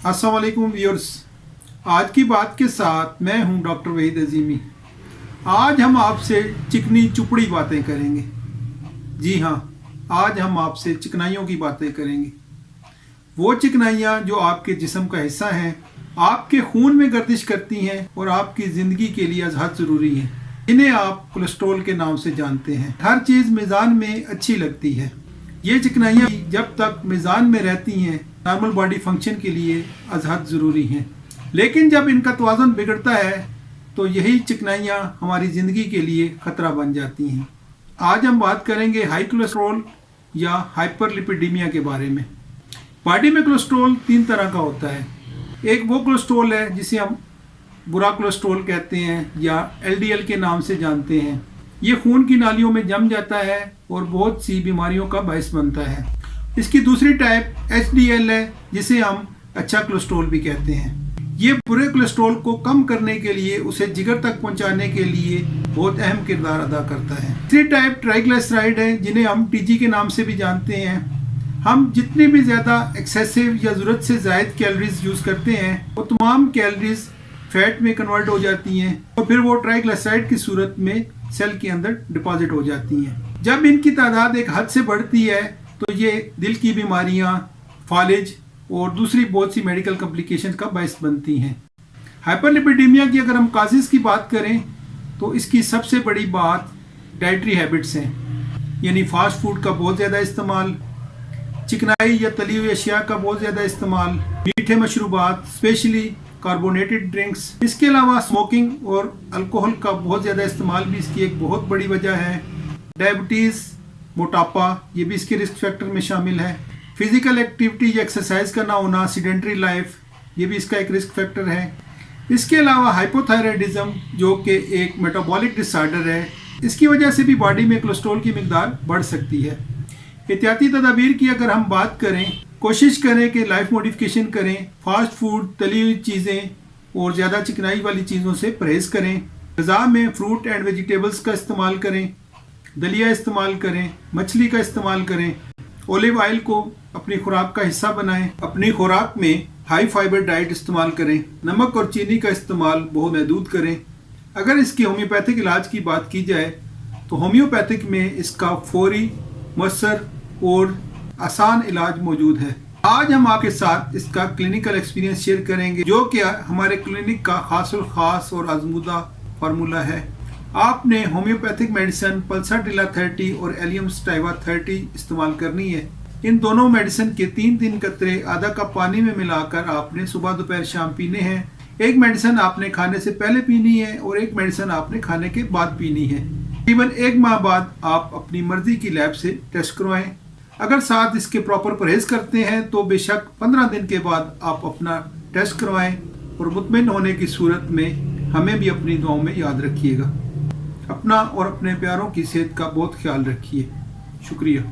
अस्सलाम वालेकुम व्यूअर्स। आज की बात के साथ मैं हूं डॉक्टर वहीद अजीमी। आज हम आपसे चिकनी चुपड़ी बातें करेंगे। जी हाँ, आज हम आपसे चिकनाइयों की बातें करेंगे। वो चिकनाइयाँ जो आपके जिस्म का हिस्सा हैं, आपके खून में गर्दिश करती हैं और आपकी ज़िंदगी के लिए अज़हद ज़रूरी हैं, इन्हें आप कोलेस्ट्रॉल के नाम से जानते हैं। हर चीज़ मीज़ान में अच्छी लगती है। ये चिकनाइयाँ जब तक मीज़ान में रहती हैं, नॉर्मल बॉडी फंक्शन के लिए अज़हद ज़रूरी हैं, लेकिन जब इनका तवाज़ुन बिगड़ता है तो यही चिकनाइयाँ हमारी ज़िंदगी के लिए ख़तरा बन जाती हैं। आज हम बात करेंगे हाई कोलेस्ट्रॉल या हाइपरलिपिडीमिया के बारे में। बॉडी में कोलेस्ट्रॉल 3 तरह का होता है। एक वो कोलेस्ट्रॉल है जिसे हम बुरा कोलेस्ट्रॉल कहते हैं या LDL के नाम से जानते हैं। ये खून की नालियों में जम जाता है और बहुत सी बीमारियों का बायस बनता है। इसकी दूसरी टाइप HDL है जिसे हम अच्छा कोलेस्ट्रॉल भी कहते हैं। ये बुरे कोलेस्ट्रॉल को कम करने के लिए, उसे जिगर तक पहुंचाने के लिए बहुत अहम किरदार अदा करता है। तीसरी टाइप ट्राइग्लिसराइड है जिन्हें हम TG के नाम से भी जानते हैं। हम जितनी भी ज़्यादा एक्सेसिव या ज़रूरत से ज़ायद कैलोरीज यूज़ करते हैं, वो तमाम कैलोरीज फैट में कन्वर्ट हो जाती हैं और फिर वो ट्राइग्लिसराइड की सूरत में सेल के अंदर डिपॉजिट हो जाती हैं। जब इनकी तादाद एक हद से बढ़ती है तो ये दिल की बीमारियां, फालिज और दूसरी बहुत सी मेडिकल कॉम्प्लिकेशन का बायस बनती हैं। हाइपरलिपिडीमिया की अगर हम काजेज़ की बात करें तो इसकी सबसे बड़ी बात डाइटरी हैबिट्स हैं, यानी फास्ट फूड का बहुत ज़्यादा इस्तेमाल, चिकनाई या तली हुई अशिया का बहुत ज़्यादा इस्तेमाल, मीठे मशरूबात स्पेशली कार्बोनेटेड ड्रिंक्स। इसके अलावा स्मोकिंग और अल्कोहल का बहुत ज़्यादा इस्तेमाल भी इसकी एक बहुत बड़ी वजह है। डायबिटीज़, मोटापा, ये भी इसके रिस्क फैक्टर में शामिल है। फिजिकल एक्टिविटी या एक्सरसाइज का ना होना, सीडेंटरी लाइफ, ये भी इसका एक रिस्क फैक्टर है। इसके अलावा हाइपोथायराइडिज्म जो कि एक मेटाबॉलिक डिसऑर्डर है, इसकी वजह से भी बॉडी में कोलेस्ट्रॉल की मिकदार बढ़ सकती है। एहतियाती तदाबीर की अगर हम बात करें, कोशिश करें कि लाइफ मॉडिफिकेशन करें, फास्ट फूड, तली हुई चीज़ें और ज़्यादा चिकनाई वाली चीज़ों से परहेज़ करें। ग़िज़ा में फ्रूट एंड वेजिटेबल्स का इस्तेमाल करें, दलिया इस्तेमाल करें, मछली का इस्तेमाल करें, ओलिव ऑयल को अपनी खुराक का हिस्सा बनाएं। अपनी खुराक में हाई फाइबर डाइट इस्तेमाल करें। नमक और चीनी का इस्तेमाल बहुत महदूद करें। अगर इसके होम्योपैथिक इलाज की बात की जाए तो होम्योपैथिक में इसका फौरी, मौसर और आसान इलाज मौजूद है। आज हम आपके साथ इसका क्लिनिकल एक्सपीरियंस शेयर करेंगे जो कि हमारे क्लिनिक का खास और आजमूदा फार्मूला है। आपने होम्योपैथिक मेडिसिन पल्साटिला 30 और एलियम स्टाइवा 30 इस्तेमाल करनी है। इन दोनों मेडिसिन के 3 कतरे आधा कप पानी में मिलाकर आपने सुबह, दोपहर, शाम पीने हैं। एक मेडिसिन आपने खाने से पहले पीनी है और एक मेडिसिन आपने खाने के बाद पीनी है। तकरीबन 1 माह बाद आप अपनी मर्जी की लैब से टेस्ट करवाएं। अगर साथ इसके प्रॉपर परहेज करते हैं तो बेशक 15 दिन के बाद आप अपना टेस्ट करवाएं और मुतमिन होने की सूरत में हमें भी अपनी दुआओं में याद रखिएगा। अपना और अपने प्यारों की सेहत का बहुत ख्याल रखिए। शुक्रिया।